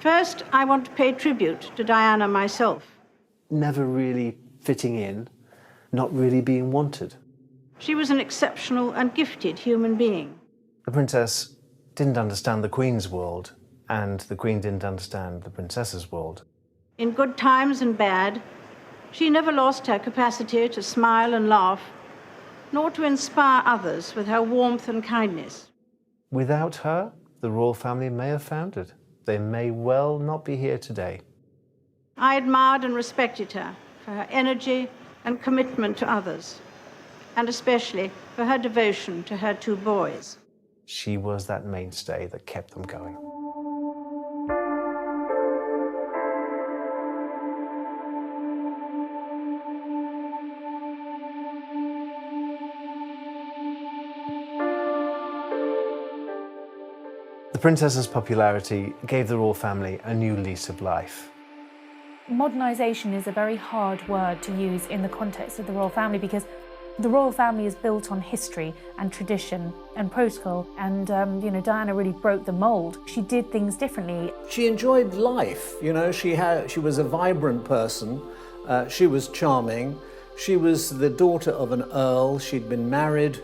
First, I want to pay tribute to Diana myself. Never really fitting in, not really being wanted. She was an exceptional and gifted human being. The princess didn't understand the Queen's world, and the Queen didn't understand the princess's world. In good times and bad, she never lost her capacity to smile and laugh, nor to inspire others with her warmth and kindness. Without her, the royal family may have foundered. They may well not be here today. I admired and respected her for her energy and commitment to others, and especially for her devotion to her 2 boys. She was that mainstay that kept them going. The princess's popularity gave the royal family a new lease of life. Modernisation is a very hard word to use in the context of the royal family because the royal family is built on history and tradition and protocol, and Diana really broke the mould. She did things differently. She enjoyed life, she was a vibrant person, she was charming, she was the daughter of an earl, she'd been married,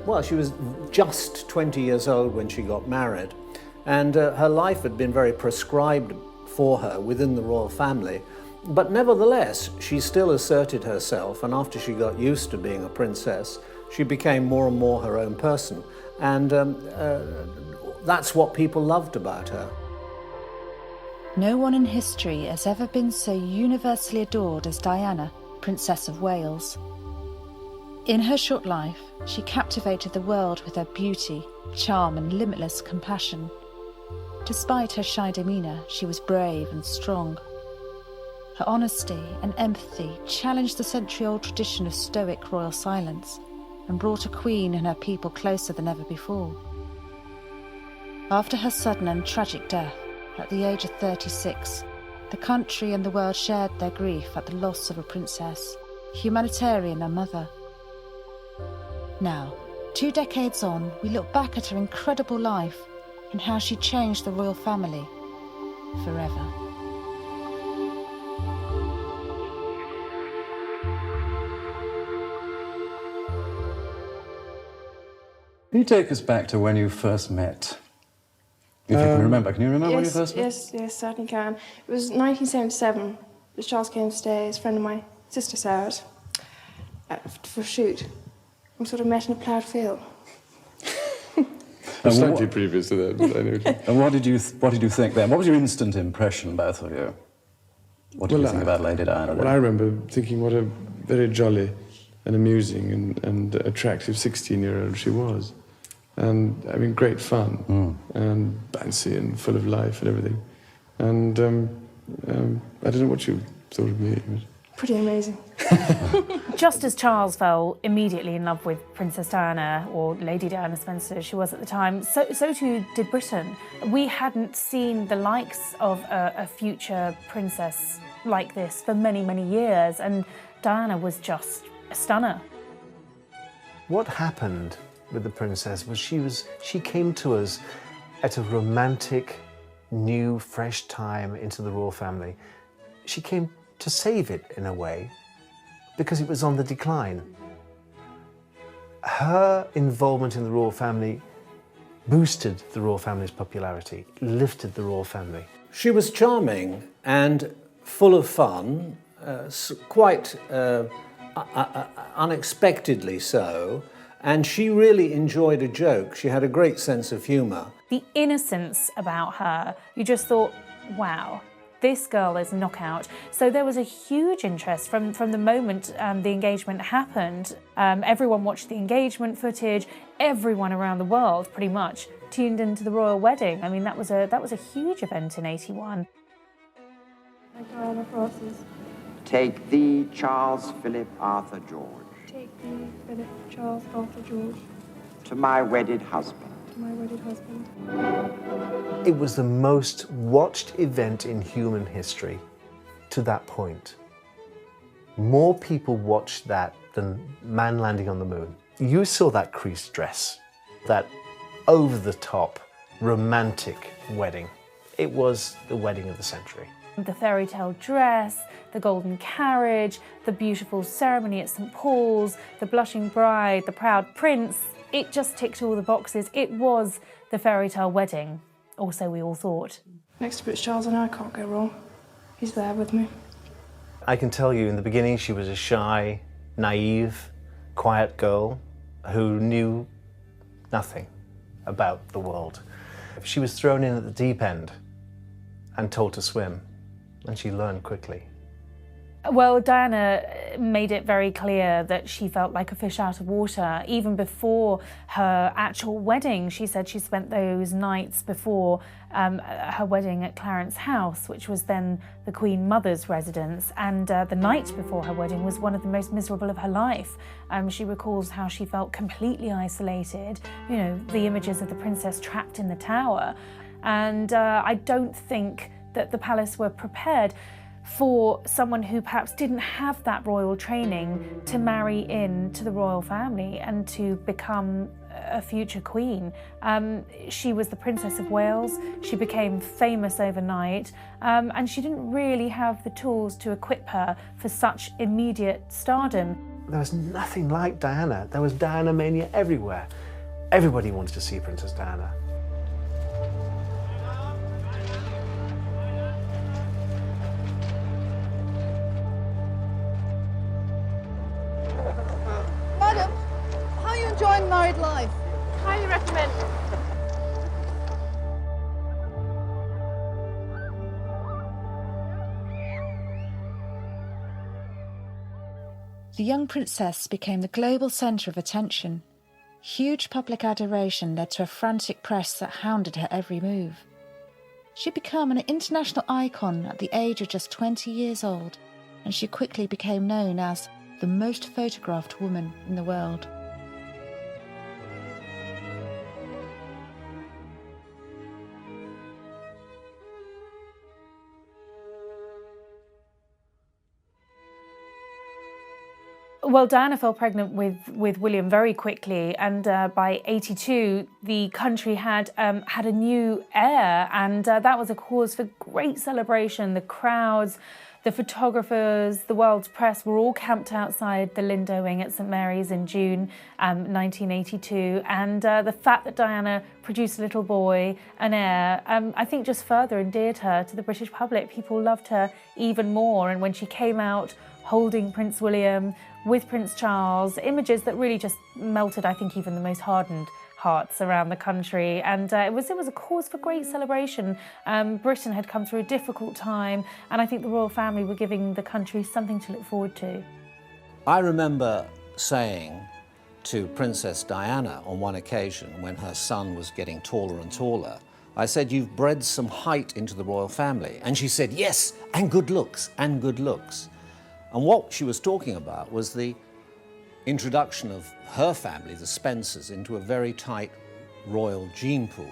well, she was just 20 years old when she got married, and her life had been very prescribed for her within the royal family. But nevertheless, she still asserted herself, and after she got used to being a princess, she became more and more her own person. And that's what people loved about her. No one in history has ever been so universally adored as Diana, Princess of Wales. In her short life, she captivated the world with her beauty, charm, and limitless compassion. Despite her shy demeanour, she was brave and strong. Her honesty and empathy challenged the century-old tradition of stoic royal silence and brought a queen and her people closer than ever before. After her sudden and tragic death, at the age of 36, the country and the world shared their grief at the loss of a princess, humanitarian and mother. Now, 2 decades on, we look back at her incredible life and how she changed the royal family forever. Can you take us back to when you first met? If you can remember. Can you remember when you first met? Yes, certainly can. It was 1977. Charles came to stay as a friend of my sister Sarah's for a shoot. We sort of met in a ploughed field. Slightly previous to that, but I know. And what did you think then? What was your instant impression, both of you? What did you think about Lady Diana? Well, I remember thinking what a very jolly and amusing and attractive 16-year-old she was. And, I mean, great fun, and bouncy and full of life and everything. And I don't know what you thought of me. But... Pretty amazing. Just as Charles fell immediately in love with Princess Diana, or Lady Diana Spencer as she was at the time, so too did Britain. We hadn't seen the likes of a future princess like this for many, many years, and Diana was just a stunner. What happened with the princess was she came to us at a romantic, new, fresh time into the royal family. She came to save it in a way because it was on the decline. Her involvement in the royal family boosted the royal family's popularity, lifted the royal family. She was charming and full of fun, quite unexpectedly so, and she really enjoyed a joke. She had a great sense of humour. The innocence about her, you just thought, wow, this girl is knockout. So there was a huge interest from the moment the engagement happened. Everyone watched the engagement footage. Everyone around the world, pretty much, tuned into the royal wedding. I mean, that was a huge event in '81. Diana Frances. Take thee, Charles Philip Arthur George. Take thee, Philip Charles Arthur George. To my wedded husband. To my wedded husband. It was the most watched event in human history to that point. More people watched that than man landing on the moon. You saw that creased dress, that over-the-top romantic wedding. It was the wedding of the century. The fairy tale dress, the golden carriage, the beautiful ceremony at St. Paul's, the blushing bride, the proud prince. It just ticked all the boxes. It was the fairy tale wedding, or so we all thought. Next to Prince Charles and I can't go wrong. He's there with me. I can tell you in the beginning she was a shy, naive, quiet girl who knew nothing about the world. She was thrown in at the deep end and told to swim, and she learned quickly. Well, Diana made it very clear that she felt like a fish out of water. Even before her actual wedding, she said she spent those nights before her wedding at Clarence House, which was then the Queen Mother's residence, and the night before her wedding was one of the most miserable of her life. She recalls how she felt completely isolated, you know, the images of the princess trapped in the tower. And I don't think that the palace were prepared for someone who perhaps didn't have that royal training to marry into the royal family and to become a future queen. She was the Princess of Wales. She became famous overnight, and she didn't really have the tools to equip her for such immediate stardom. There was nothing like Diana. There was Diana mania everywhere. Everybody wanted to see Princess Diana. Madam, how are you enjoying married life? Highly recommend. The young princess became the global centre of attention. Huge public adoration led to a frantic press that hounded her every move. She'd become an international icon at the age of just 20 years old, and she quickly became known as the most photographed woman in the world. Well, Diana fell pregnant with William very quickly, and by 82, the country had a new heir, and that was a cause for great celebration. The crowds, the photographers, the world's press were all camped outside the Lindo Wing at St Mary's in June 1982, and the fact that Diana produced a little boy, an heir, I think just further endeared her to the British public. People loved her even more, and when she came out holding Prince William with Prince Charles, images that really just melted, I think, even the most hardened hearts around the country. And it was a cause for great celebration. Britain had come through a difficult time, and I think the royal family were giving the country something to look forward to. I remember saying to Princess Diana on one occasion when her son was getting taller and taller, I said, "You've bred some height into the royal family." And she said, "Yes, and good looks, and good looks." And what she was talking about was the introduction of her family, the Spencers, into a very tight royal gene pool.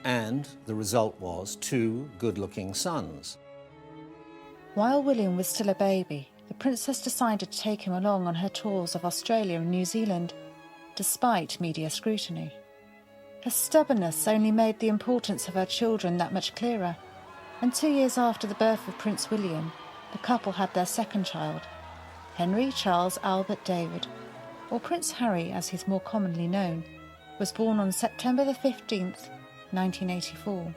And the result was 2 good-looking sons. While William was still a baby, the princess decided to take him along on her tours of Australia and New Zealand, despite media scrutiny. Her stubbornness only made the importance of her children that much clearer, and 2 years after the birth of Prince William, the couple had their second child, Henry Charles Albert David, or Prince Harry as he's more commonly known, was born on September the 15th, 1984.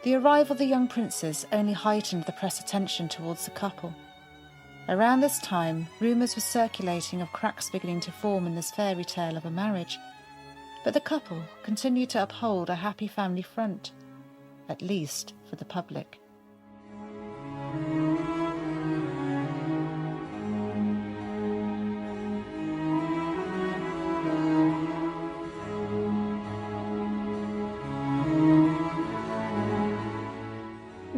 The arrival of the young princes only heightened the press attention towards the couple. Around this time, rumours were circulating of cracks beginning to form in this fairy tale of a marriage, but the couple continued to uphold a happy family front, at least for the public.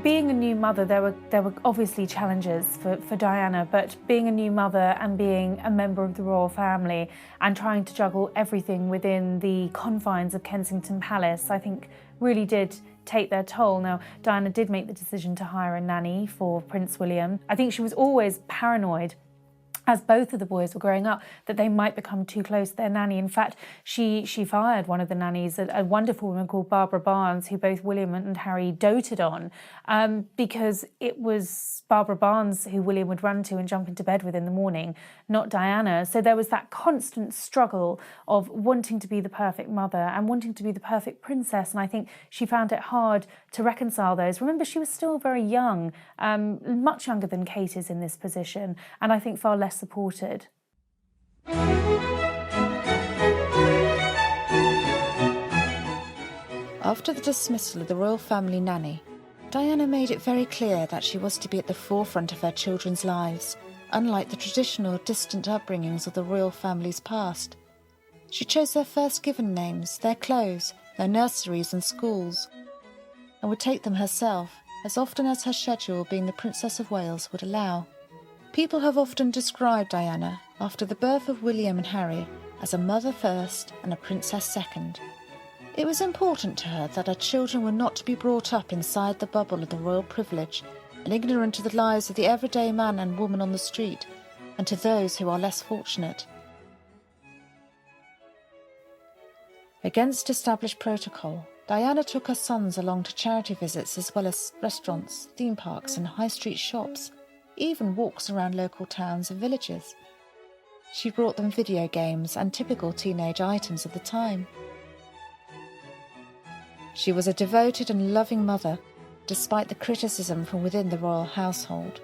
Being a new mother, there were obviously challenges for Diana, but being a new mother and being a member of the royal family and trying to juggle everything within the confines of Kensington Palace, I think really did take their toll. Now, Diana did make the decision to hire a nanny for Prince William. I think she was always paranoid as both of the boys were growing up, that they might become too close to their nanny. In fact, she fired one of the nannies, a wonderful woman called Barbara Barnes, who both William and Harry doted on, because it was Barbara Barnes who William would run to and jump into bed with in the morning, not Diana. So there was that constant struggle of wanting to be the perfect mother and wanting to be the perfect princess, and I think she found it hard to reconcile those. Remember, she was still very young, much younger than Kate is in this position, and I think far less supported. After the dismissal of the royal family nanny, Diana made it very clear that she was to be at the forefront of her children's lives, unlike the traditional distant upbringings of the royal family's past. She chose their first given names, their clothes, their nurseries and schools, and would take them herself, as often as her schedule, being the Princess of Wales, would allow. People have often described Diana, after the birth of William and Harry, as a mother first and a princess second. It was important to her that her children were not to be brought up inside the bubble of the royal privilege and ignorant of the lives of the everyday man and woman on the street, and to those who are less fortunate. Against established protocol, Diana took her sons along to charity visits as well as restaurants, theme parks and high street shops, even walks around local towns and villages. She brought them video games and typical teenage items of the time. She was a devoted and loving mother, despite the criticism from within the royal household.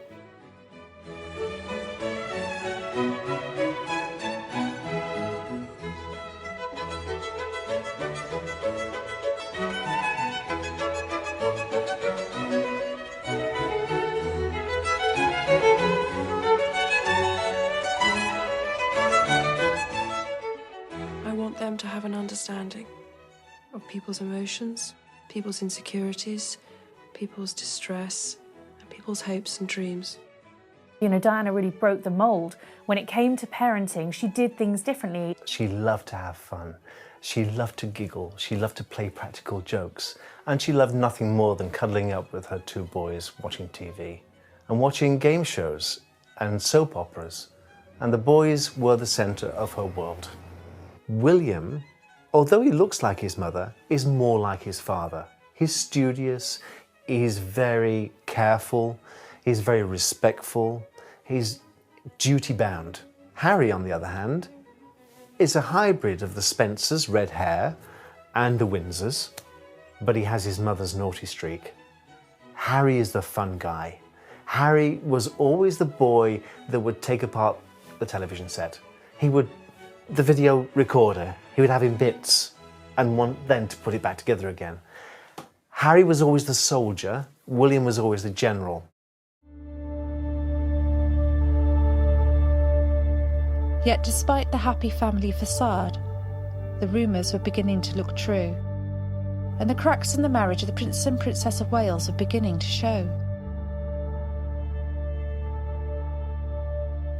To have an understanding of people's emotions, people's insecurities, people's distress, and people's hopes and dreams. You know, Diana really broke the mould. When it came to parenting, she did things differently. She loved to have fun. She loved to giggle. She loved to play practical jokes. And she loved nothing more than cuddling up with her two boys, watching TV and watching game shows and soap operas. And the boys were the centre of her world. William, although he looks like his mother, is more like his father. He's studious, he's very careful, he's very respectful, he's duty-bound. Harry, on the other hand, is a hybrid of the Spencers' red hair and the Windsors, but he has his mother's naughty streak. Harry is the fun guy. Harry was always the boy that would take apart the television set. The video recorder, he would have in bits and want then to put it back together again. Harry was always the soldier, William was always the general. Yet despite the happy family facade, the rumours were beginning to look true, and the cracks in the marriage of the Prince and Princess of Wales were beginning to show.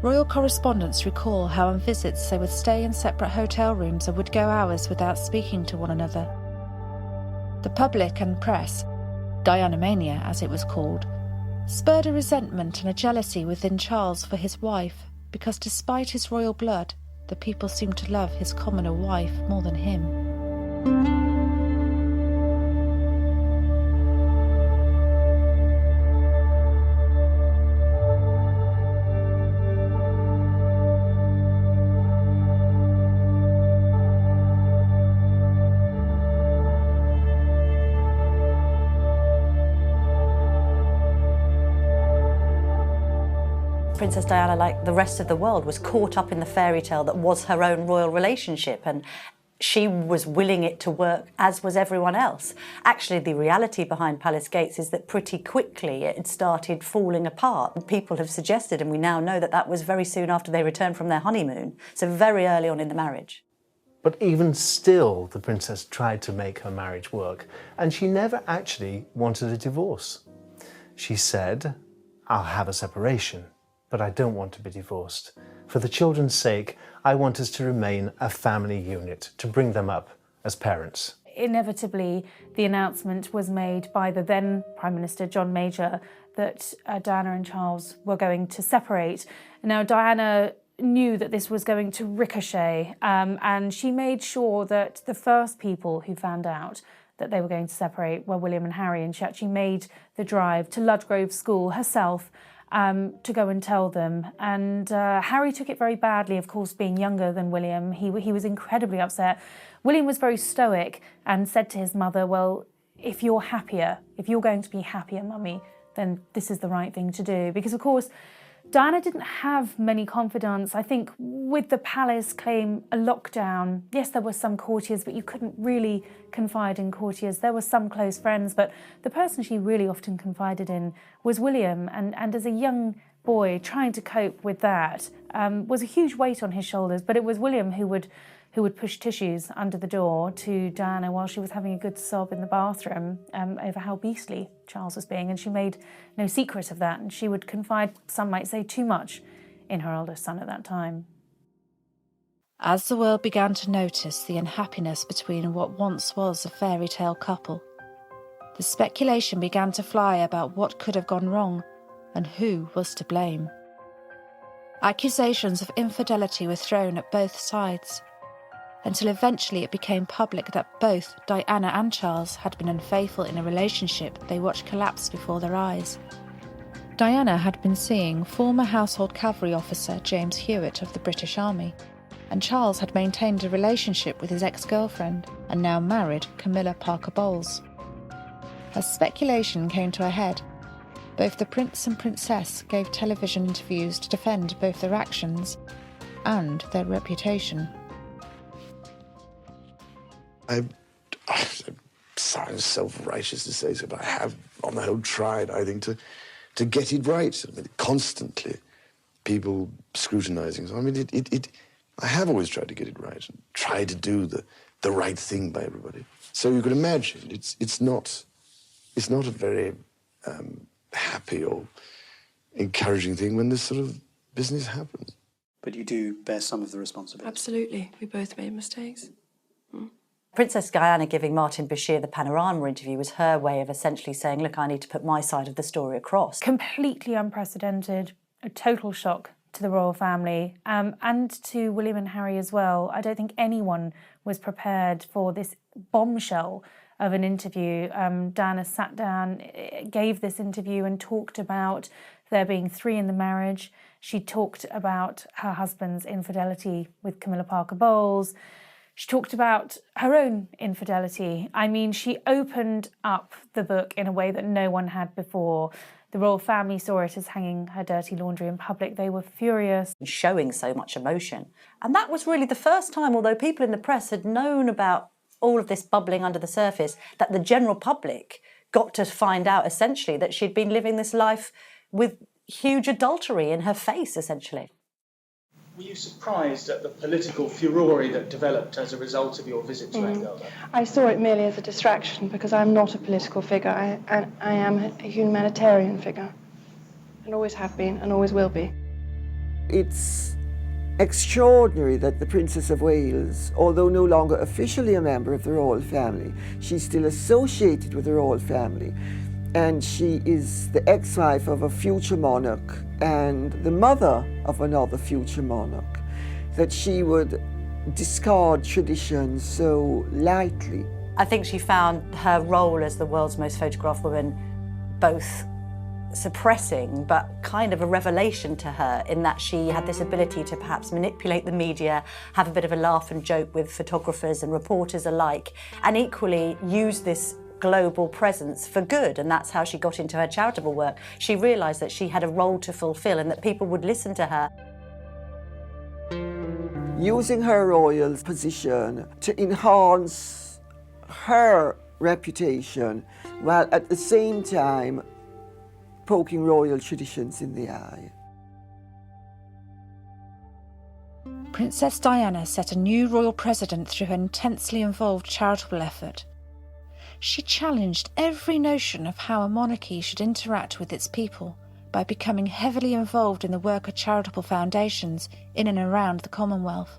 Royal correspondents recall how on visits they would stay in separate hotel rooms and would go hours without speaking to one another. The public and press, Diana Mania as it was called, spurred a resentment and a jealousy within Charles for his wife, because despite his royal blood, the people seemed to love his commoner wife more than him. Princess Diana, like the rest of the world, was caught up in the fairy tale that was her own royal relationship, and she was willing it to work, as was everyone else. Actually, the reality behind Palace Gates is that pretty quickly it started falling apart. People have suggested, and we now know, that that was very soon after they returned from their honeymoon, so very early on in the marriage. But even still, the princess tried to make her marriage work, and she never actually wanted a divorce. She said, "I'll have a separation, but I don't want to be divorced. For the children's sake, I want us to remain a family unit, to bring them up as parents." inevitably the announcement was made by the then Prime Minister John Major that Diana and Charles were going to separate. Now, Diana knew that this was going to ricochet, and she made sure that the first people who found out that they were going to separate were William and Harry, and she actually made the drive to Ludgrove School herself to go and tell them. And Harry took it very badly, of course, being younger than William. He was incredibly upset. William was very stoic and said to his mother, well, if you're happier, if you're going to be happier, Mummy, then this is the right thing to do. Because, of course, Diana didn't have many confidants. I think with the palace came a lockdown. Yes, there were some courtiers, but you couldn't really confide in courtiers. There were some close friends, but the person she really often confided in was William. And as a young boy, trying to cope with that was a huge weight on his shoulders. But it was William who would push tissues under the door to Diana while she was having a good sob in the bathroom over how beastly Charles was being, and she made no secret of that, and she would confide, some might say too much, in her oldest son at that time. As the world began to notice the unhappiness between what once was a fairy tale couple, the speculation began to fly about what could have gone wrong and who was to blame. Accusations of infidelity were thrown at both sides, until eventually it became public that both Diana and Charles had been unfaithful in a relationship they watched collapse before their eyes. Diana had been seeing former Household Cavalry officer James Hewitt of the British Army, and Charles had maintained a relationship with his ex-girlfriend and now married Camilla Parker Bowles. As speculation came to a head, both the Prince and Princess gave television interviews to defend both their actions and their reputation. It sounds self-righteous to say so, but I have, on the whole, tried, I think, to get it right. I mean, constantly, people scrutinising. So, I mean, I have always tried to get it right and try to do the right thing by everybody. So you can imagine, it's not a very happy or encouraging thing when this sort of business happens. But you do bear some of the responsibility. Absolutely. We both made mistakes. Princess Diana giving Martin Bashir the Panorama interview was her way of essentially saying, look, I need to put my side of the story across. Completely unprecedented, a total shock to the royal family and to William and Harry as well. I don't think anyone was prepared for this bombshell of an interview. Diana sat down, gave this interview and talked about there being 3 in the marriage. She talked about her husband's infidelity with Camilla Parker Bowles. She talked about her own infidelity. I mean, she opened up the book in a way that no one had before. The royal family saw it as hanging her dirty laundry in public. They were furious. Showing so much emotion. And that was really the first time, although people in the press had known about all of this bubbling under the surface, that the general public got to find out, essentially, that she'd been living this life with huge adultery in her face, essentially. Were you surprised at the political furore that developed as a result of your visit to Angola? I saw it merely as a distraction because I'm not a political figure. I am a humanitarian figure, and always have been and always will be. It's extraordinary that the Princess of Wales, although no longer officially a member of the royal family, she's still associated with the royal family. And she is the ex-wife of a future monarch and the mother of another future monarch, that she would discard tradition so lightly. I think she found her role as the world's most photographed woman both suppressing but kind of a revelation to her, in that she had this ability to perhaps manipulate the media, have a bit of a laugh and joke with photographers and reporters alike, and equally use this global presence for good, and that's how she got into her charitable work. She realised that she had a role to fulfil and that people would listen to her. Using her royal position to enhance her reputation, while at the same time poking royal traditions in the eye. Princess Diana set a new royal precedent through her intensely involved charitable effort. She challenged every notion of how a monarchy should interact with its people by becoming heavily involved in the work of charitable foundations in and around the Commonwealth.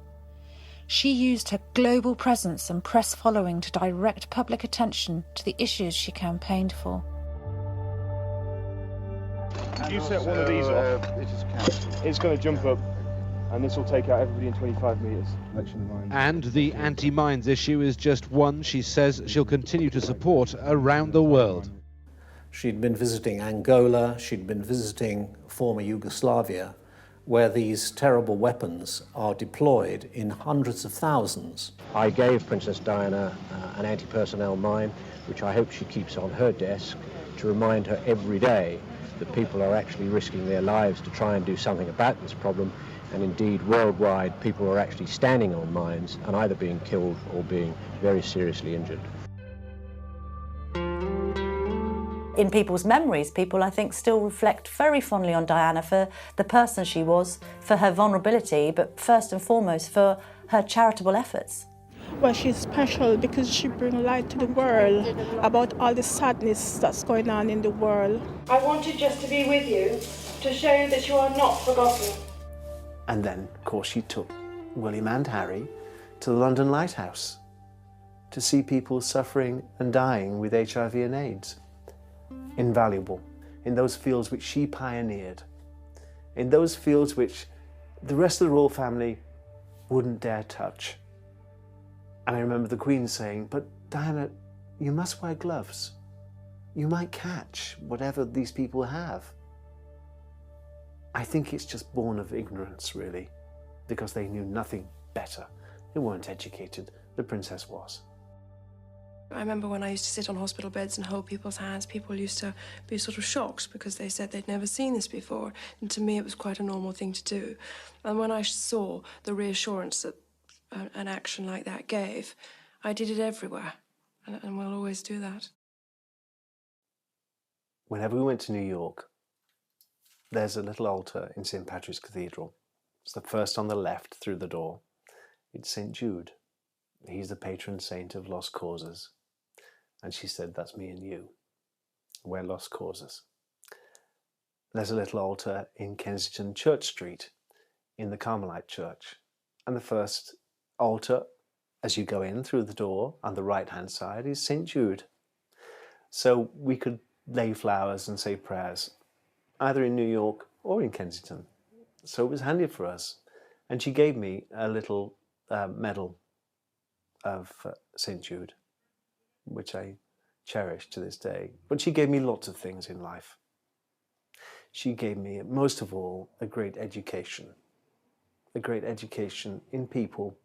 she used her global presence and press following to direct public attention to the issues she campaigned for. You set one of these off, it's going to jump up, and this will take out everybody in 25 metres. And the anti-mines issue is just one she says she'll continue to support around the world. She'd been visiting Angola, she'd been visiting former Yugoslavia, where these terrible weapons are deployed in hundreds of thousands. I gave Princess Diana an anti-personnel mine, which I hope she keeps on her desk to remind her every day that people are actually risking their lives to try and do something about this problem. And indeed, worldwide, people are actually standing on mines and either being killed or being very seriously injured. In people's memories, people, I think, still reflect very fondly on Diana for the person she was, for her vulnerability, but first and foremost for her charitable efforts. Well, she's special because she brings light to the world about all the sadness that's going on in the world. I wanted just to be with you, to show you that you are not forgotten. And then, of course, she took William and Harry to the London Lighthouse to see people suffering and dying with HIV and AIDS. Invaluable in those fields which she pioneered, in those fields which the rest of the royal family wouldn't dare touch. And I remember the Queen saying, "But Diana, you must wear gloves. You might catch whatever these people have." I think it's just born of ignorance, really, because they knew nothing better. They weren't educated. The princess was. I remember when I used to sit on hospital beds and hold people's hands, people used to be sort of shocked because they said they'd never seen this before. And to me, it was quite a normal thing to do. And when I saw the reassurance that an action like that gave, I did it everywhere. And we'll always do that. Whenever we went to New York, there's a little altar in St. Patrick's Cathedral. It's the first on the left through the door. It's St. Jude. He's the patron saint of lost causes. And she said, "That's me and you. We're lost causes." There's a little altar in Kensington Church Street in the Carmelite Church. And the first altar, as you go in through the door on the right-hand side, is St. Jude. So we could lay flowers and say prayers, either in New York or in Kensington. So it was handy for us. And she gave me a little medal of St. Jude, which I cherish to this day. But she gave me lots of things in life. She gave me, most of all, a great education in people.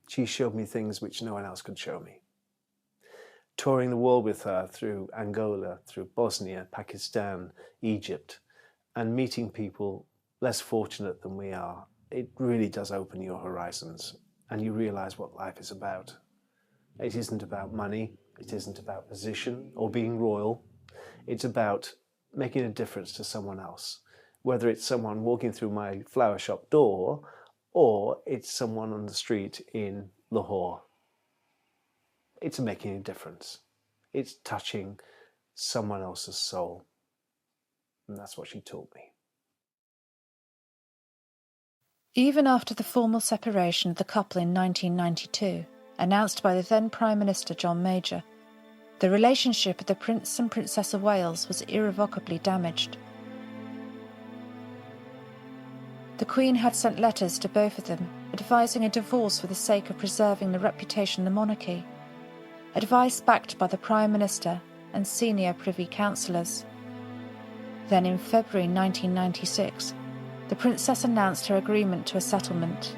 She showed me things which no one else could show me. Touring the world with her through Angola, through Bosnia, Pakistan, Egypt, and meeting people less fortunate than we are, it really does open your horizons and you realize what life is about. It isn't about money, it isn't about position or being royal. It's about making a difference to someone else, whether it's someone walking through my flower shop door or it's someone on the street in Lahore. It's making a difference. It's touching someone else's soul. And that's what she taught me. Even after the formal separation of the couple in 1992, announced by the then Prime Minister John Major, the relationship of the Prince and Princess of Wales was irrevocably damaged. The Queen had sent letters to both of them advising a divorce for the sake of preserving the reputation of the monarchy, advice backed by the Prime Minister and senior Privy Councillors. Then in February 1996, the Princess announced her agreement to a settlement.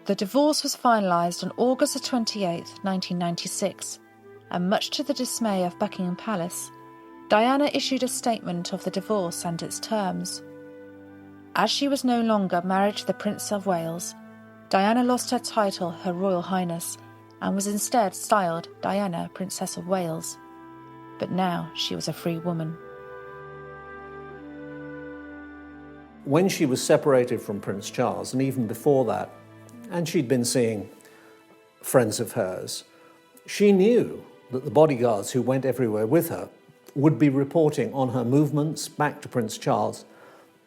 The divorce was finalised on August 28, 1996, and much to the dismay of Buckingham Palace, Diana issued a statement of the divorce and its terms. As she was no longer married to the Prince of Wales, Diana lost her title, Her Royal Highness, and was instead styled Diana, Princess of Wales. But now she was a free woman. When she was separated from Prince Charles, and even before that, and she'd been seeing friends of hers, she knew that the bodyguards who went everywhere with her would be reporting on her movements back to Prince Charles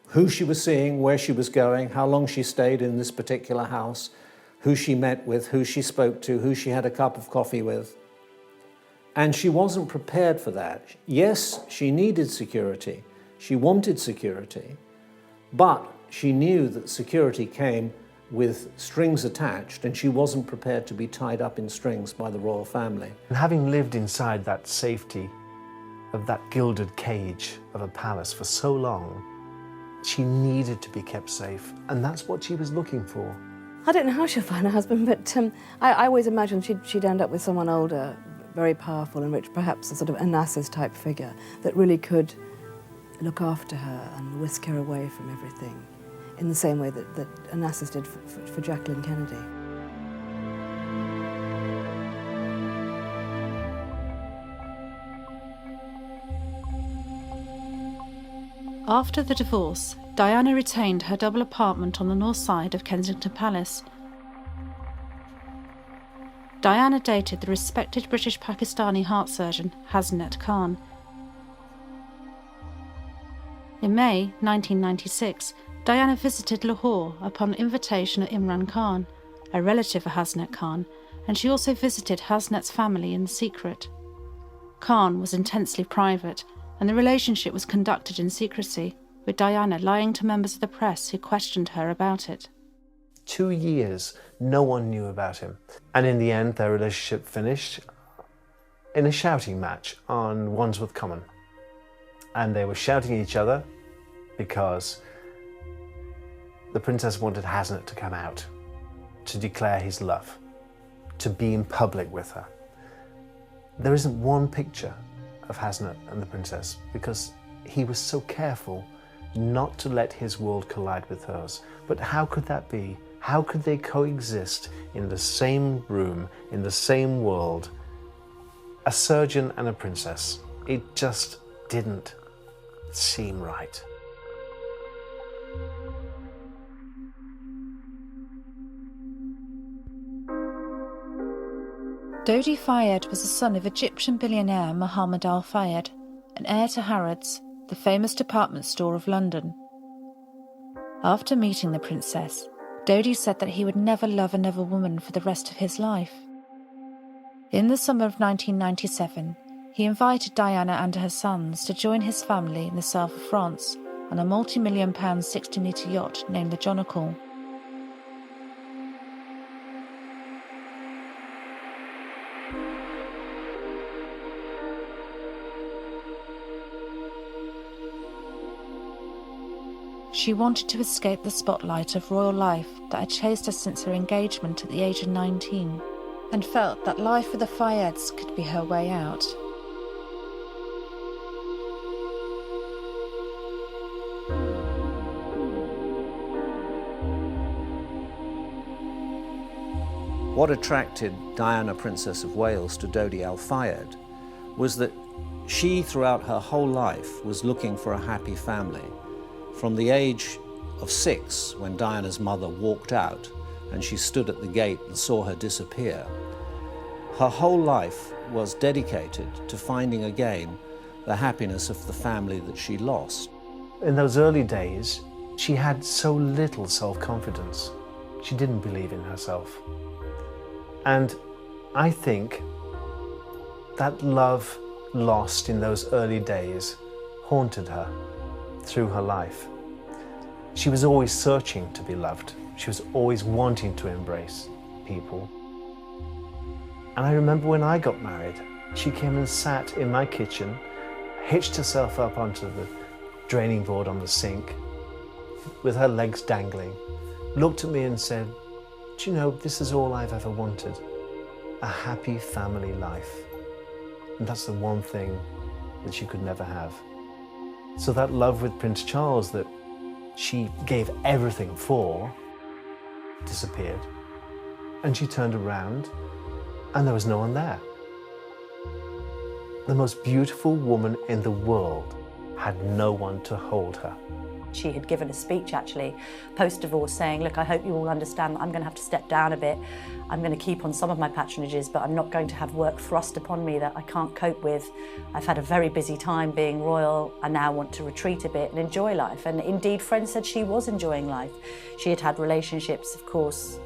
who she was seeing, where she was going, how long she stayed in this particular house, who she met with, who she spoke to, who she had a cup of coffee with. And she wasn't prepared for that. Yes, she needed security. She wanted security, but she knew that security came with strings attached, and she wasn't prepared to be tied up in strings by the royal family. And having lived inside that safety of that gilded cage of a palace for so long, she needed to be kept safe, and that's what she was looking for. I don't know how she'll find a husband, but I always imagined she'd end up with someone older, very powerful and rich, perhaps a sort of Onassis type figure that really could look after her and whisk her away from everything, in the same way that Onassis did for Jacqueline Kennedy. After the divorce, Diana retained her double apartment on the north side of Kensington Palace. Diana dated the respected British Pakistani heart surgeon Hasnath Khan. In May 1996, Diana visited Lahore upon invitation of Imran Khan, a relative of Hasnath Khan, and she also visited Hasnath's family in secret. Khan was intensely private, and the relationship was conducted in secrecy, with Diana lying to members of the press who questioned her about it. 2 years, no one knew about him. And in the end, their relationship finished in a shouting match on Wandsworth Common. And they were shouting at each other because the princess wanted Hasnath to come out, to declare his love, to be in public with her. There isn't one picture of Hasnath and the princess because he was so careful not to let his world collide with hers. But how could that be? How could they coexist in the same room, in the same world? A surgeon and a princess. It just didn't seem right. Dodi Fayed was the son of Egyptian billionaire Muhammad Al Fayed, and heir to Harrods, the famous department store of London. After meeting the princess, Dodi said that he would never love another woman for the rest of his life. In the summer of 1997, he invited Diana and her sons to join his family in the south of France on a multi-million-pound 60-metre yacht named the Jonnacle. She wanted to escape the spotlight of royal life that had chased her since her engagement at the age of 19, and felt that life with the Fayeds could be her way out. What attracted Diana, Princess of Wales, to Dodi Al Fayed was that she, throughout her whole life, was looking for a happy family. From the age of 6, when Diana's mother walked out and she stood at the gate and saw her disappear, her whole life was dedicated to finding again the happiness of the family that she lost. In those early days, she had so little self-confidence. She didn't believe in herself. And I think that love lost in those early days haunted her through her life. She was always searching to be loved. She was always wanting to embrace people. And I remember when I got married, she came and sat in my kitchen, hitched herself up onto the draining board on the sink with her legs dangling, looked at me and said, "Do you know, this is all I've ever wanted, a happy family life." And that's the one thing that she could never have. So that love with Prince Charles that she gave everything for disappeared. And she turned around and there was no one there. The most beautiful woman in the world had no one to hold her. She had given a speech actually post-divorce saying, look, I hope you all understand that I'm going to have to step down a bit. I'm going to keep on some of my patronages, but I'm not going to have work thrust upon me that I can't cope with. I've had a very busy time being royal. I now want to retreat a bit and enjoy life. And indeed, friends said she was enjoying life. She had had relationships, of course,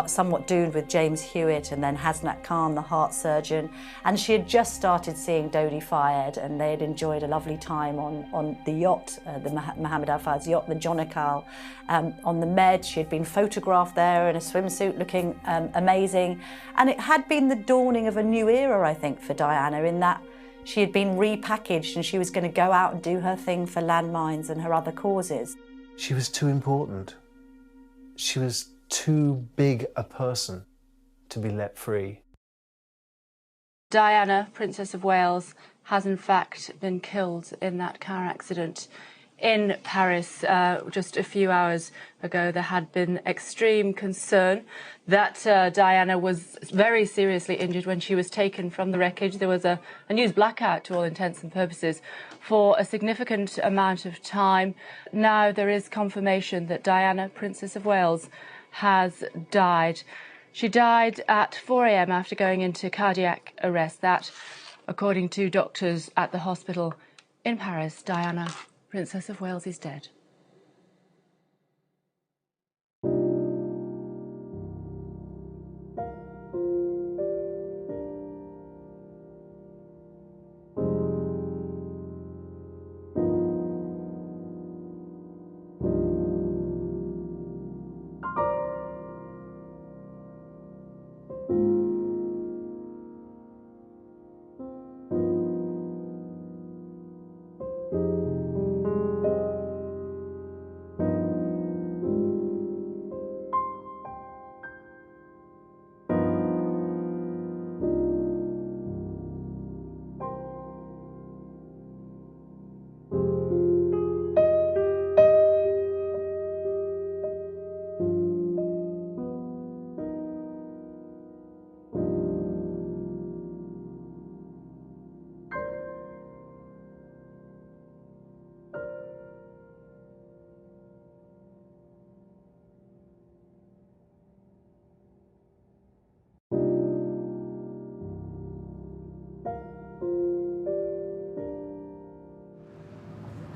somewhat doomed with James Hewitt and then Hasnat Khan, the heart surgeon. And she had just started seeing Dodi Fayed, and they had enjoyed a lovely time on the yacht, the Mohammed Al Fayed's yacht, the Jonakal, on the Med. She had been photographed there in a swimsuit looking amazing. And it had been the dawning of a new era, I think, for Diana, in that she had been repackaged and she was going to go out and do her thing for landmines and her other causes. She was too important. She was too big a person to be let free. Diana, Princess of Wales, has in fact been killed in that car accident in Paris just a few hours ago. There had been extreme concern that Diana was very seriously injured when she was taken from the wreckage. There was a news blackout to all intents and purposes for a significant amount of time. Now there is confirmation that Diana, Princess of Wales, has died. She died at 4 a.m. after going into cardiac arrest. That, according to doctors at the hospital in Paris, Diana, Princess of Wales, is dead.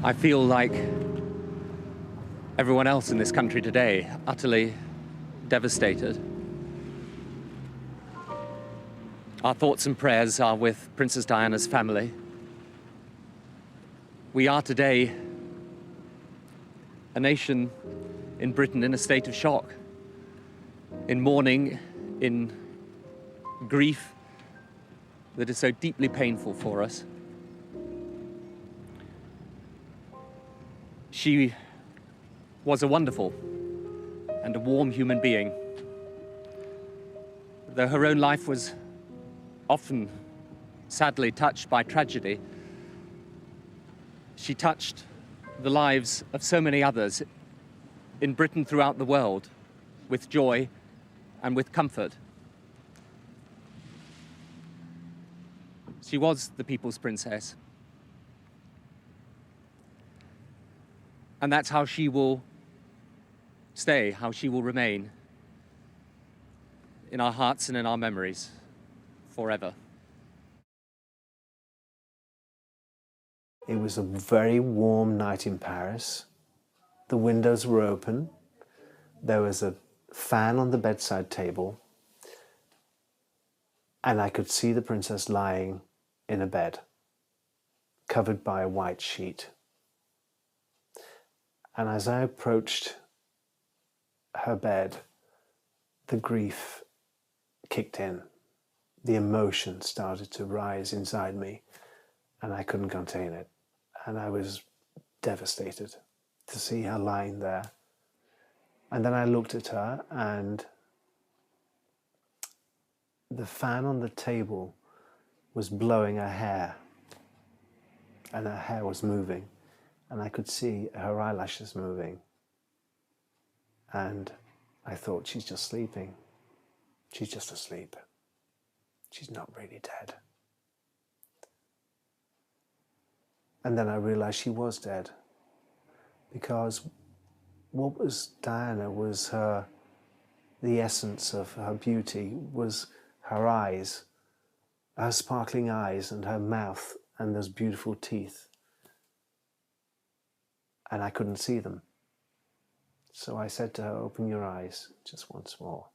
I feel like everyone else in this country today, utterly devastated. Our thoughts and prayers are with Princess Diana's family. We are today a nation in Britain in a state of shock, in mourning, in grief that is so deeply painful for us. She was a wonderful and a warm human being. Though her own life was often sadly touched by tragedy, she touched the lives of so many others in Britain, throughout the world, with joy and with comfort. She was the people's princess. And that's how she will stay, how she will remain in our hearts and in our memories forever. It was a very warm night in Paris. The windows were open. There was a fan on the bedside table. And I could see the princess lying in a bed, covered by a white sheet. And as I approached her bed, the grief kicked in. The emotion started to rise inside me, and I couldn't contain it. And I was devastated to see her lying there. And then I looked at her, and the fan on the table was blowing her hair, and her hair was moving. And I could see her eyelashes moving. And I thought, she's just sleeping. She's just asleep. She's not really dead. And then I realized she was dead. because what was Diana was the essence of her beauty was her eyes, her sparkling eyes and her mouth and those beautiful teeth. And I couldn't see them. So I said to her, open your eyes just once more.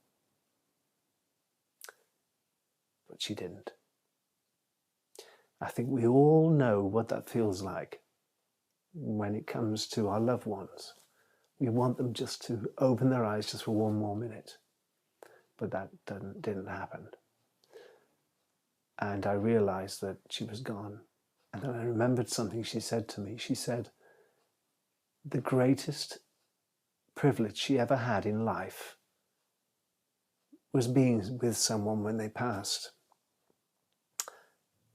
But she didn't. I think we all know what that feels like when it comes to our loved ones. We want them just to open their eyes just for one more minute. But that didn't happen. And I realized that she was gone. And then I remembered something she said to me. She said, the greatest privilege she ever had in life was being with someone when they passed.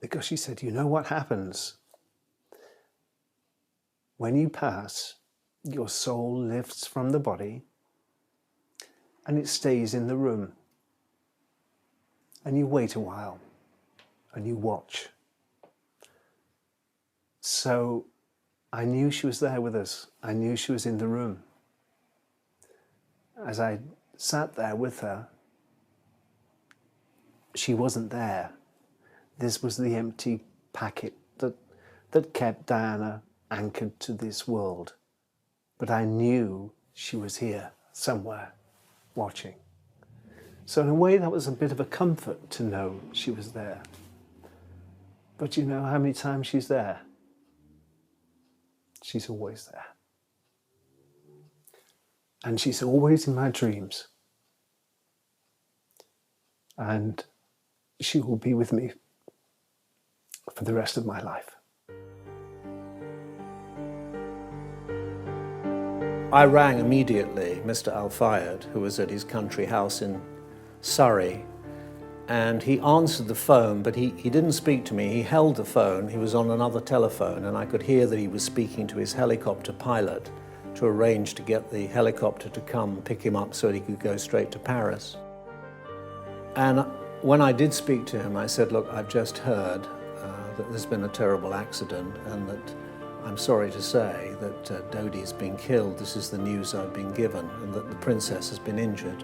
Because she said, you know what happens? When you pass, your soul lifts from the body and it stays in the room. And you wait a while and you watch. So I knew she was there with us. I knew she was in the room. As I sat there with her, she wasn't there. This was the empty packet that kept Diana anchored to this world. But I knew she was here somewhere, watching. So in a way that was a bit of a comfort to know she was there. But you know how many times she's there? She's always there. And she's always in my dreams. And she will be with me for the rest of my life. I rang immediately Mr. Fayed, who was at his country house in Surrey, and he answered the phone, but he didn't speak to me. He held the phone, he was on another telephone, and I could hear that he was speaking to his helicopter pilot to arrange to get the helicopter to come pick him up so that he could go straight to Paris. And when I did speak to him, I said, look, I've just heard that there's been a terrible accident and that I'm sorry to say that Dodi's been killed. This is the news I've been given, and that the princess has been injured.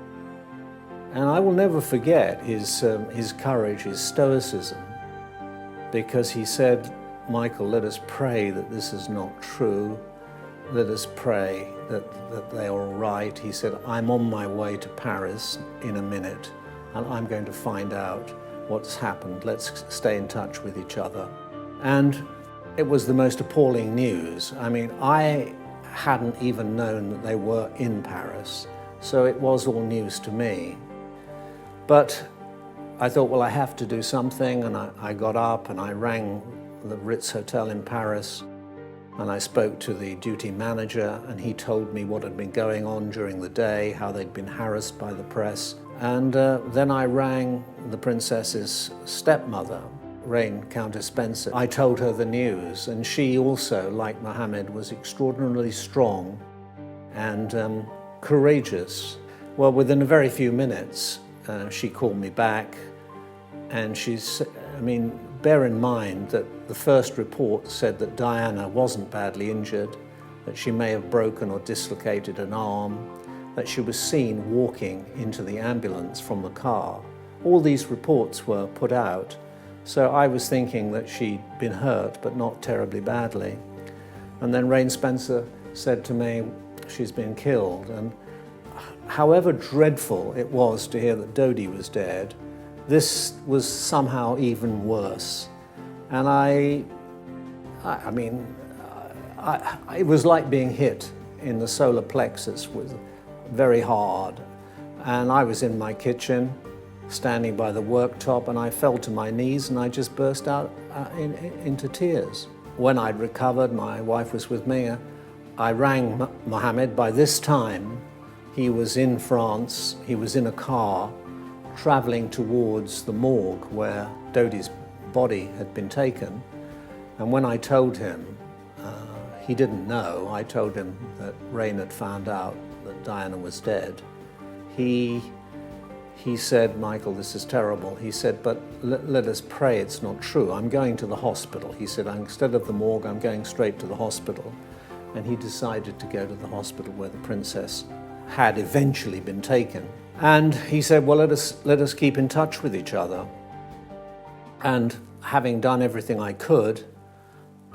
And I will never forget his courage, his stoicism, because he said, Michael, let us pray that this is not true. Let us pray that they are all right. He said, I'm on my way to Paris in a minute, and I'm going to find out what's happened. Let's stay in touch with each other. And it was the most appalling news. I mean, I hadn't even known that they were in Paris, so it was all news to me. But I thought, well, I have to do something, and I got up and I rang the Ritz Hotel in Paris, and I spoke to the duty manager, and he told me what had been going on during the day, how they'd been harassed by the press. And then I rang the princess's stepmother, Reign Countess Spencer. I told her the news, and she also, like Mohammed, was extraordinarily strong and courageous. Well, within a very few minutes, she called me back, and bear in mind that the first report said that Diana wasn't badly injured, that she may have broken or dislocated an arm, that she was seen walking into the ambulance from the car. All these reports were put out, so I was thinking that she'd been hurt, but not terribly badly. And then Reign Spencer said to me, she's been killed. And however dreadful it was to hear that Dodi was dead, this was somehow even worse. And it was like being hit in the solar plexus very hard. And I was in my kitchen, standing by the worktop, and I fell to my knees and I just burst out into tears. When I'd recovered, my wife was with me, I rang Mohammed. By this time, he was in France, he was in a car, traveling towards the morgue where Dodi's body had been taken. And when I told him, he didn't know, I told him that Reign had found out that Diana was dead. He said, Michael, this is terrible. He said, but let us pray it's not true. I'm going to the hospital. He said, instead of the morgue, I'm going straight to the hospital. and he decided to go to the hospital where the princess had eventually been taken. And he said, well, let us keep in touch with each other. And having done everything I could,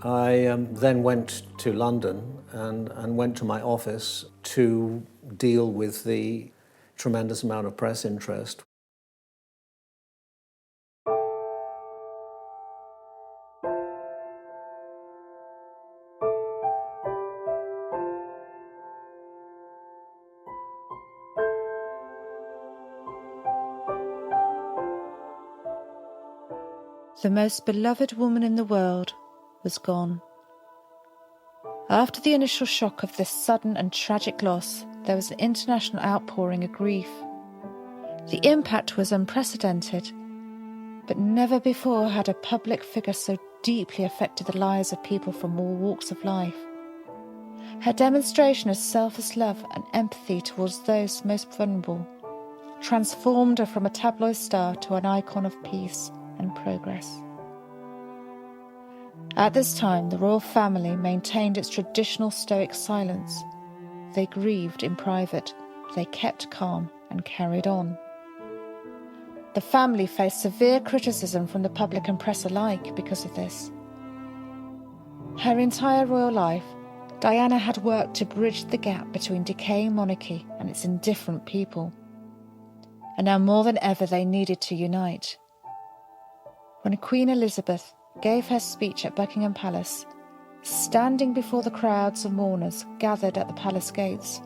I then went to London and went to my office to deal with the tremendous amount of press interest. The most beloved woman in the world was gone. After the initial shock of this sudden and tragic loss, there was an international outpouring of grief. The impact was unprecedented, but never before had a public figure so deeply affected the lives of people from all walks of life. Her demonstration of selfless love and empathy towards those most vulnerable transformed her from a tabloid star to an icon of peace and progress. At this time, the royal family maintained its traditional stoic silence. They grieved in private, they kept calm and carried on. The family faced severe criticism from the public and press alike because of this. Her entire royal life, Diana had worked to bridge the gap between decaying monarchy and its indifferent people. And now more than ever they needed to unite. When Queen Elizabeth gave her speech at Buckingham Palace, standing before the crowds of mourners gathered at the palace gates,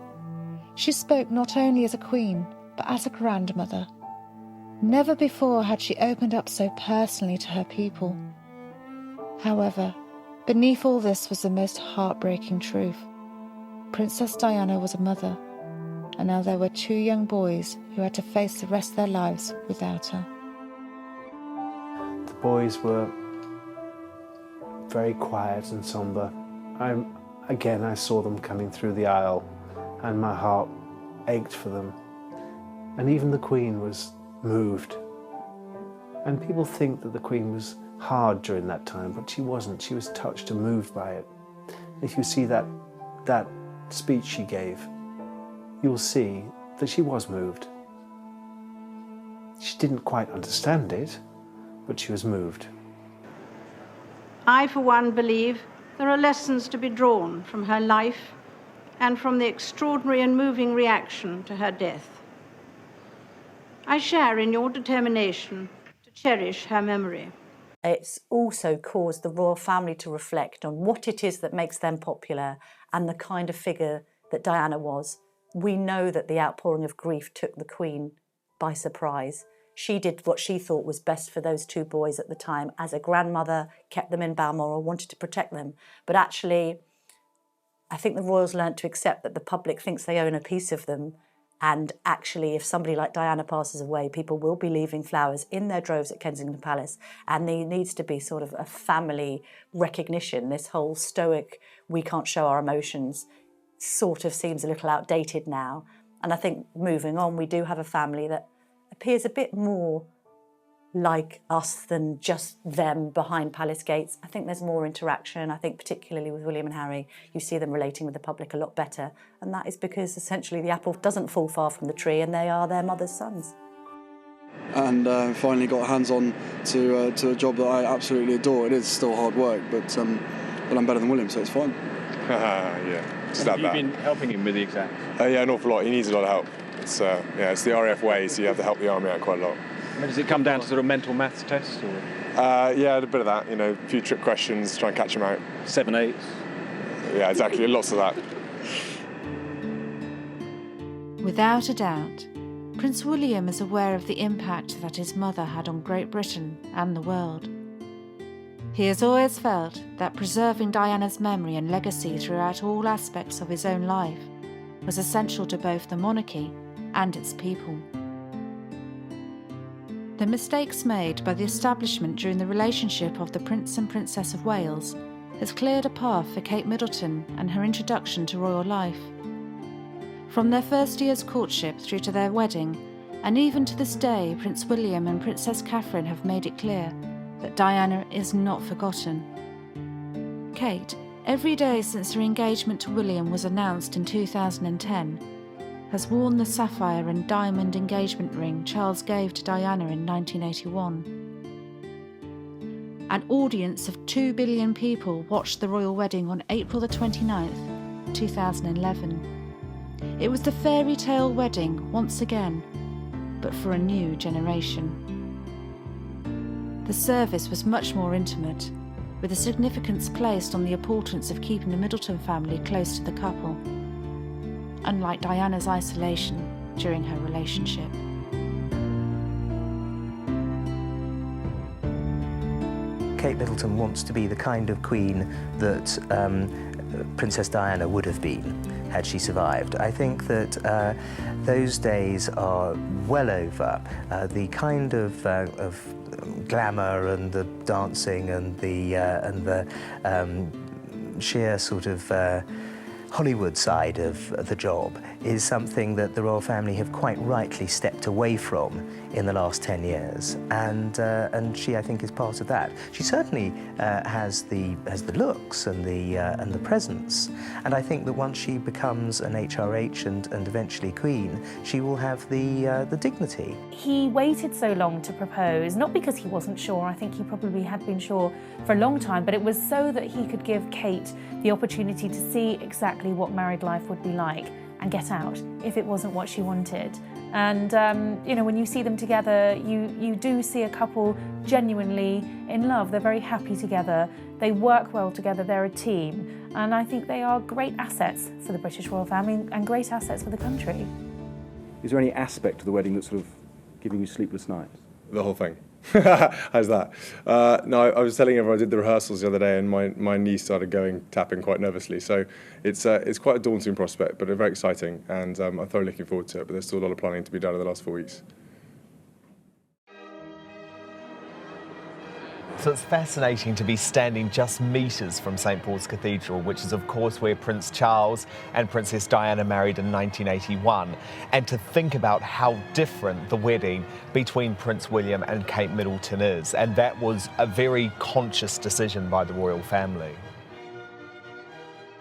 she spoke not only as a queen, but as a grandmother. Never before had she opened up so personally to her people. However, beneath all this was the most heartbreaking truth. Princess Diana was a mother, and now there were 2 young boys who had to face the rest of their lives without her. The boys were very quiet and somber. I saw them coming through the aisle, and my heart ached for them. And even the Queen was moved. And people think that the Queen was hard during that time, but she wasn't. She was touched and moved by it. If you see that speech she gave, you'll see that she was moved. She didn't quite understand it, but she was moved. I, for one, believe there are lessons to be drawn from her life and from the extraordinary and moving reaction to her death. I share in your determination to cherish her memory. It's also caused the royal family to reflect on what it is that makes them popular and the kind of figure that Diana was. We know that the outpouring of grief took the Queen by surprise. She did what she thought was best for those 2 boys at the time. As a grandmother, kept them in Balmoral, wanted to protect them. But actually, I think the royals learnt to accept that the public thinks they own a piece of them. And actually, if somebody like Diana passes away, people will be leaving flowers in their droves at Kensington Palace. And there needs to be sort of a family recognition. This whole stoic, we can't show our emotions, sort of seems a little outdated now. And I think moving on, we do have a family that appears a bit more like us than just them behind palace gates. I think there's more interaction. I think particularly with William and Harry, you see them relating with the public a lot better. And that is because essentially the apple doesn't fall far from the tree and they are their mother's sons. And finally got hands-on to a job that I absolutely adore. It is still hard work, but I'm better than William, so it's fine. Yeah. Have you been helping him with the exams? Yeah, an awful lot. He needs a lot of help. It's the RAF way, so you have to help the army out quite a lot. Does it come down to sort of mental maths tests? Or? Yeah, a bit of that. A few trick questions, try and catch him out. 7 8s. Yeah, exactly. Lots of that. Without a doubt, Prince William is aware of the impact that his mother had on Great Britain and the world. He has always felt that preserving Diana's memory and legacy throughout all aspects of his own life was essential to both the monarchy and its people. The mistakes made by the establishment during the relationship of the Prince and Princess of Wales has cleared a path for Kate Middleton and her introduction to royal life. From their first year's courtship through to their wedding, and even to this day, Prince William and Princess Catherine have made it clear that Diana is not forgotten. Kate, Every day since her engagement to William was announced in 2010 has worn the sapphire and diamond engagement ring Charles gave to Diana in 1981. An audience of 2 billion people watched the royal wedding on April the 29th, 2011. It was the fairy tale wedding once again, but for a new generation. The service was much more intimate, with a significance placed on the importance of keeping the Middleton family close to the couple, unlike Diana's isolation during her relationship. Kate Middleton wants to be the kind of queen that Princess Diana would have been had she survived. I think that those days are well over. The kind of glamour and the dancing and the sheer sort of Hollywood side of the job is something that the royal family have quite rightly stepped away from in the last 10 years, and she, I think, is part of that. She certainly has the looks and the presence, and I think that once she becomes an HRH and eventually queen, she will have the dignity. He waited so long to propose, not because he wasn't sure. I think he probably had been sure for a long time, but it was so that he could give Kate the opportunity to see exactly what married life would be like and get out if it wasn't what she wanted. And you know, when you see them together, you do see a couple genuinely in love. They're very happy together. They work well together. They're a team. And I think they are great assets for the British royal family and great assets for the country. Is there any aspect of the wedding that's sort of giving you sleepless nights? The whole thing. How's that? No, I was telling everyone I did the rehearsals the other day, and my knee started tapping quite nervously. So it's quite a daunting prospect, but very exciting, and I'm thoroughly looking forward to it. But there's still a lot of planning to be done in the last 4 weeks. So it's fascinating to be standing just metres from St Paul's Cathedral, which is of course where Prince Charles and Princess Diana married in 1981, and to think about how different the wedding between Prince William and Kate Middleton is, and that was a very conscious decision by the royal family.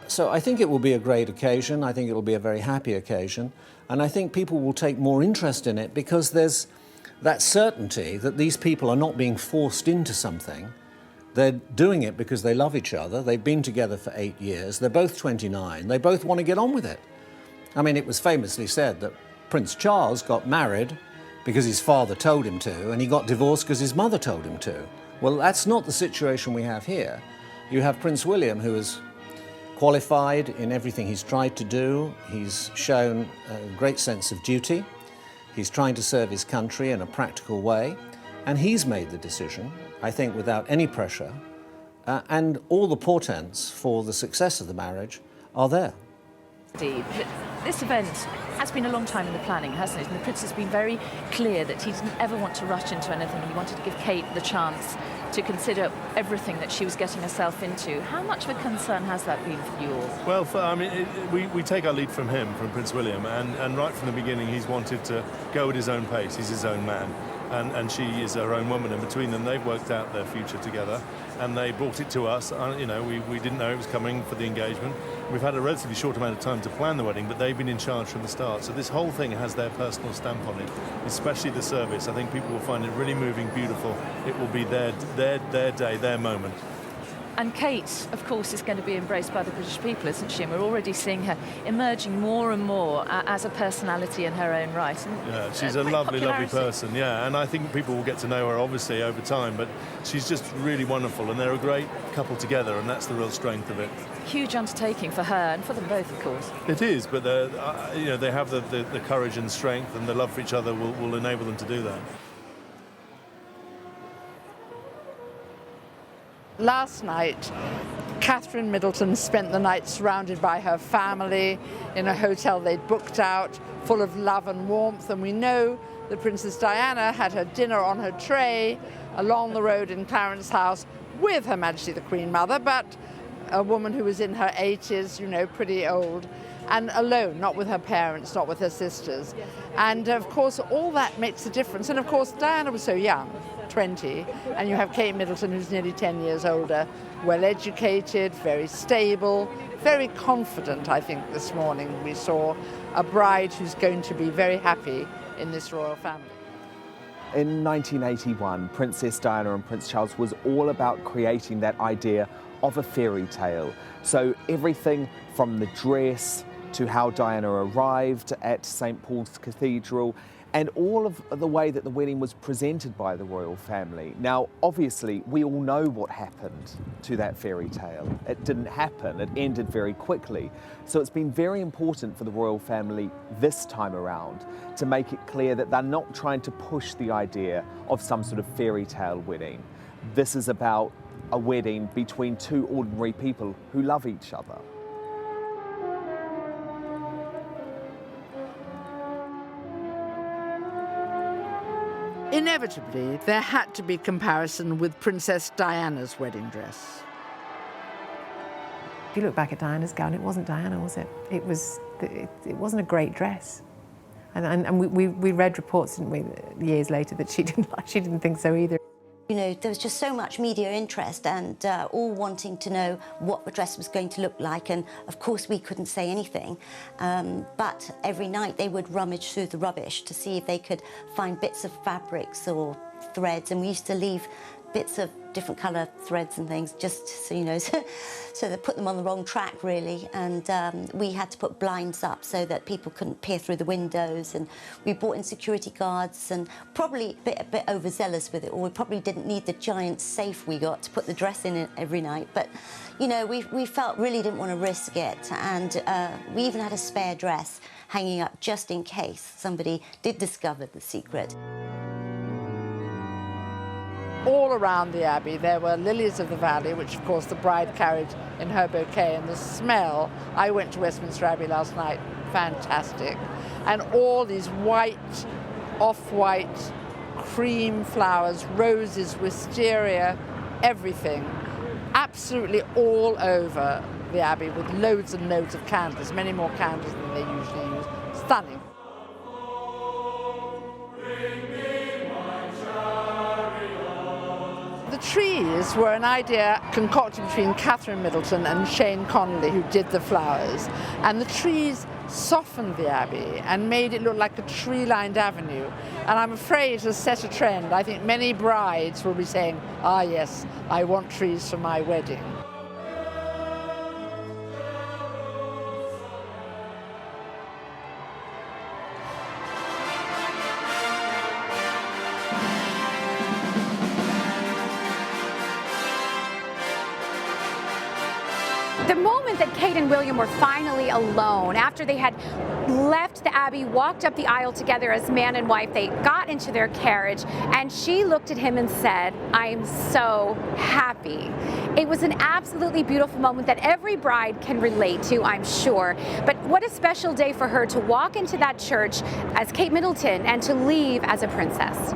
So I think it will be a great occasion. I think it will be a very happy occasion, and I think people will take more interest in it because there's that certainty that these people are not being forced into something. They're doing it because they love each other. They've been together for 8 years. They're both 29. They both want to get on with it. I mean, it was famously said that Prince Charles got married because his father told him to, and he got divorced because his mother told him to. Well, that's not the situation we have here. You have Prince William, who is qualified in everything he's tried to do. He's shown a great sense of duty. He's trying to serve his country in a practical way, and he's made the decision, I think, without any pressure, and all the portents for the success of the marriage are there. Steve, this event has been a long time in the planning, hasn't it? And the Prince has been very clear that he didn't ever want to rush into anything. He wanted to give Kate the chance to consider everything that she was getting herself into. How much of a concern has that been for you all? Well, I mean, we take our lead from him, from Prince William, and right from the beginning he's wanted to go at his own pace. He's his own man, and she is her own woman, and between them they've worked out their future together, and they brought it to us. You know, we didn't know it was coming for the engagement. We've had a relatively short amount of time to plan the wedding, but they've been in charge from the start. So this whole thing has their personal stamp on it, especially the service. I think people will find it really moving, beautiful. It will be their day, their moment. And Kate, of course, is going to be embraced by the British people, isn't she? And we're already seeing her emerging more and more as a personality in her own right. And, yeah, she's a lovely, lovely person, yeah. And I think people will get to know her, obviously, over time. But she's just really wonderful, and they're a great couple together, and that's the real strength of it. Huge undertaking for her, and for them both, of course. It is, but you know, they have the courage and strength, and the love for each other will enable them to do that. Last night, Catherine Middleton spent the night surrounded by her family in a hotel they'd booked out, full of love and warmth, and we know that Princess Diana had her dinner on her tray along the road in Clarence House with Her Majesty the Queen Mother, but a woman who was in her 80s, you know, pretty old. and alone, not with her parents, not with her sisters. And of course, all that makes a difference. And of course, Diana was so young, 20, and you have Kate Middleton, who's nearly 10 years older, well educated, very stable, very confident. I think this morning we saw a bride who's going to be very happy in this royal family. In 1981, Princess Diana and Prince Charles was all about creating that idea of a fairy tale. So everything from the dress to how Diana arrived at St. Paul's Cathedral, and all of the way that the wedding was presented by the royal family. Now, obviously, we all know what happened to that fairy tale. It didn't happen, it ended very quickly. So it's been very important for the royal family this time around to make it clear that they're not trying to push the idea of some sort of fairy tale wedding. This is about a wedding between two ordinary people who love each other. Inevitably, there had to be comparison with Princess Diana's wedding dress. If you look back at Diana's gown, it wasn't Diana, was it? It wasn't a great dress. And we read reports, didn't we, years later, that she didn't think so either. You know, there was just so much media interest and all wanting to know what the dress was going to look like, and of course we couldn't say anything. But every night they would rummage through the rubbish to see if they could find bits of fabrics or threads, and we used to leave bits of different colour threads and things, just so you know, so they put them on the wrong track really, and we had to put blinds up so that people couldn't peer through the windows, and we brought in security guards, and probably a bit overzealous with it, or we probably didn't need the giant safe we got to put the dress in it every night, but you know, we felt really didn't want to risk it, and we even had a spare dress hanging up just in case somebody did discover the secret. All around the Abbey there were lilies of the valley, which of course the bride carried in her bouquet, and the smell, I went to Westminster Abbey last night, fantastic. And all these white, off-white, cream flowers, roses, wisteria, everything, absolutely all over the Abbey with loads and loads of candles, many more candles than they usually use. Stunning. The trees were an idea concocted between Catherine Middleton and Shane Connolly, who did the flowers. And the trees softened the Abbey and made it look like a tree-lined avenue. And I'm afraid it has set a trend. I think many brides will be saying, ah yes, I want trees for my wedding. The moment that Kate and William were finally alone, after they had left the Abbey, walked up the aisle together as man and wife, they got into their carriage, and she looked at him and said, "I am so happy." It was an absolutely beautiful moment that every bride can relate to, I'm sure. But what a special day for her to walk into that church as Kate Middleton and to leave as a princess.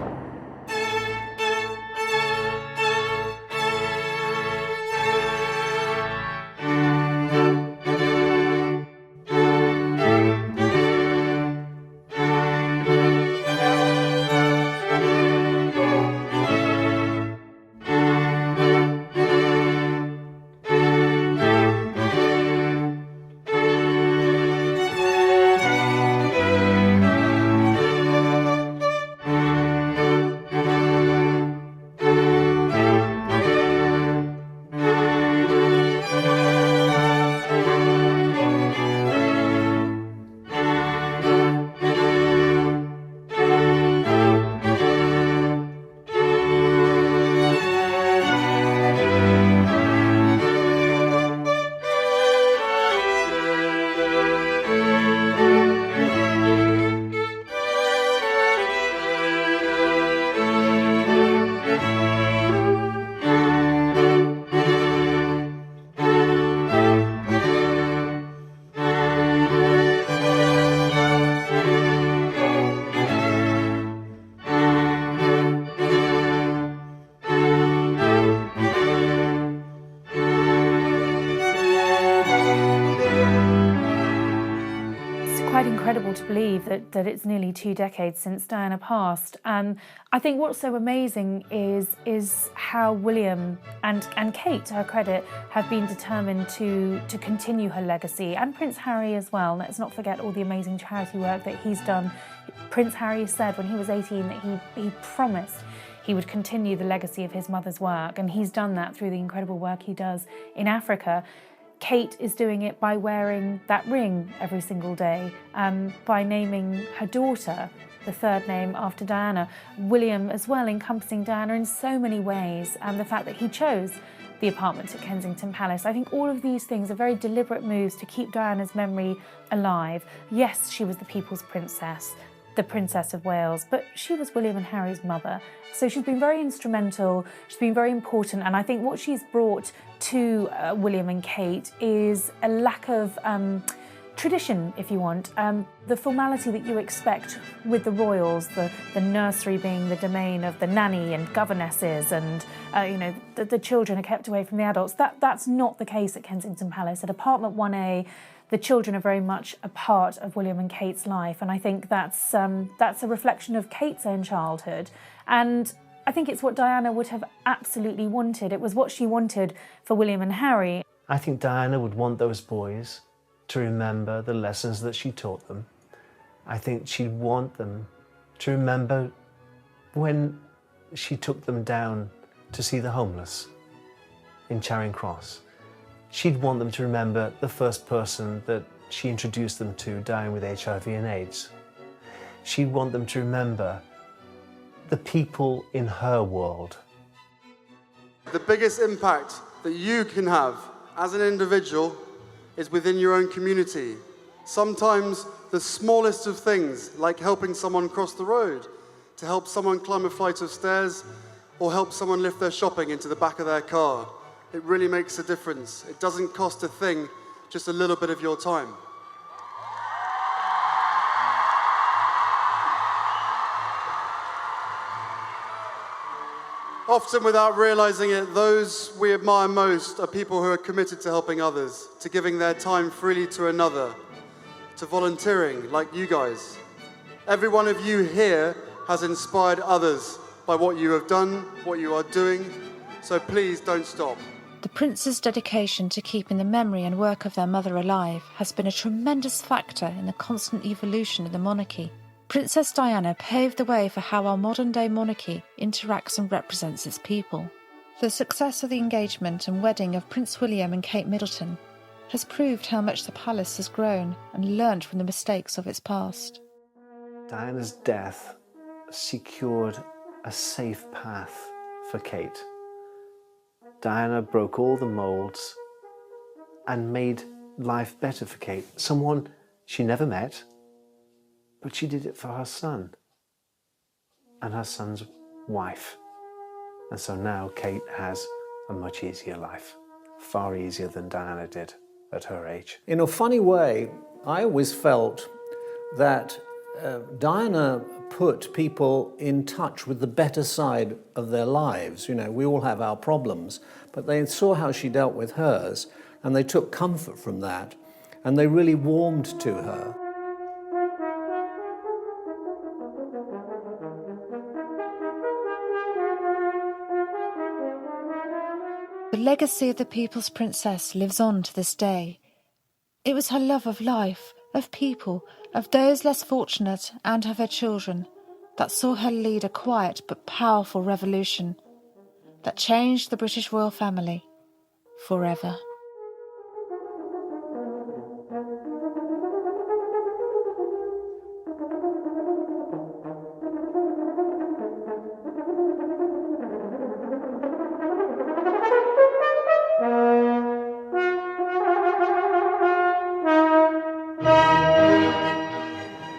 to believe that it's nearly 2 decades since Diana passed. I think what's so amazing is how William and Kate, to her credit, have been determined to continue her legacy, and Prince Harry as well. Let's not forget all the amazing charity work that he's done. Prince Harry said when he was 18 that he promised he would continue the legacy of his mother's work, and he's done that through the incredible work he does in Africa. Kate is doing it by wearing that ring every single day, by naming her daughter the third name after Diana. William as well, encompassing Diana in so many ways, and the fact that he chose the apartment at Kensington Palace. I think all of these things are very deliberate moves to keep Diana's memory alive. Yes, she was the people's princess, the Princess of Wales, but she was William and Harry's mother. So she's been very instrumental, she's been very important, and I think what she's brought to William and Kate is a lack of tradition, if you want. The formality that you expect with the royals, the nursery being the domain of the nanny and governesses, and the children are kept away from the adults. That's not the case at Kensington Palace. At apartment 1A, the children are very much a part of William and Kate's life, and I think that's a reflection of Kate's own childhood. And I think it's what Diana would have absolutely wanted. It was what she wanted for William and Harry. I think Diana would want those boys to remember the lessons that she taught them. I think she'd want them to remember when she took them down to see the homeless in Charing Cross. She'd want them to remember the first person that she introduced them to dying with HIV and AIDS. She'd want them to remember the people in her world. The biggest impact that you can have as an individual is within your own community. Sometimes the smallest of things, like helping someone cross the road, to help someone climb a flight of stairs, or help someone lift their shopping into the back of their car. It really makes a difference. It doesn't cost a thing, just a little bit of your time. Often without realizing it, those we admire most are people who are committed to helping others, to giving their time freely to another, to volunteering like you guys. Every one of you here has inspired others by what you have done, what you are doing, so please don't stop. The Prince's dedication to keeping the memory and work of their mother alive has been a tremendous factor in the constant evolution of the monarchy. Princess Diana paved the way for how our modern-day monarchy interacts and represents its people. The success of the engagement and wedding of Prince William and Kate Middleton has proved how much the palace has grown and learned from the mistakes of its past. Diana's death secured a safe path for Kate. Diana broke all the moulds and made life better for Kate. Someone she never met, but she did it for her son and her son's wife. And so now Kate has a much easier life, far easier than Diana did at her age. In a funny way, I always felt that Diana put people in touch with the better side of their lives. You know, we all have our problems, but they saw how she dealt with hers, and they took comfort from that, and they really warmed to her. The legacy of the People's Princess lives on to this day. It was her love of life, of people, of those less fortunate, and of her children that saw her lead a quiet but powerful revolution that changed the British royal family forever.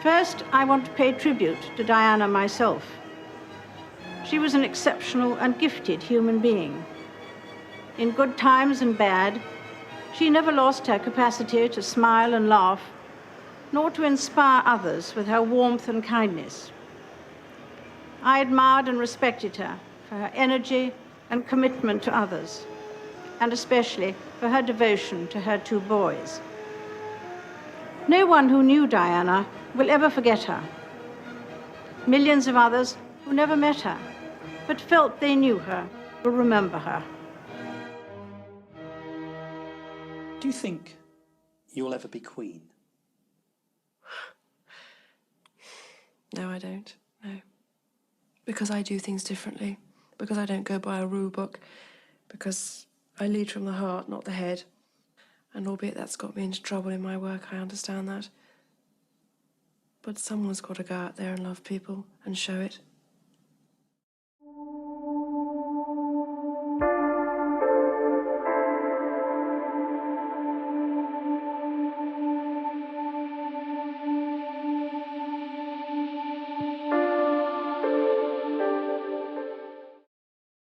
First, I want to pay tribute to Diana myself. She was an exceptional and gifted human being. In good times and bad, she never lost her capacity to smile and laugh, nor to inspire others with her warmth and kindness. I admired and respected her for her energy and commitment to others, and especially for her devotion to her two boys. No one who knew Diana will ever forget her. Millions of others who never met her, but felt they knew her, will remember her. Do you think you'll ever be Queen? No, I don't. No. Because I do things differently. Because I don't go by a rule book. Because I lead from the heart, not the head. And albeit that's got me into trouble in my work, I understand that. But someone's got to go out there and love people and show it.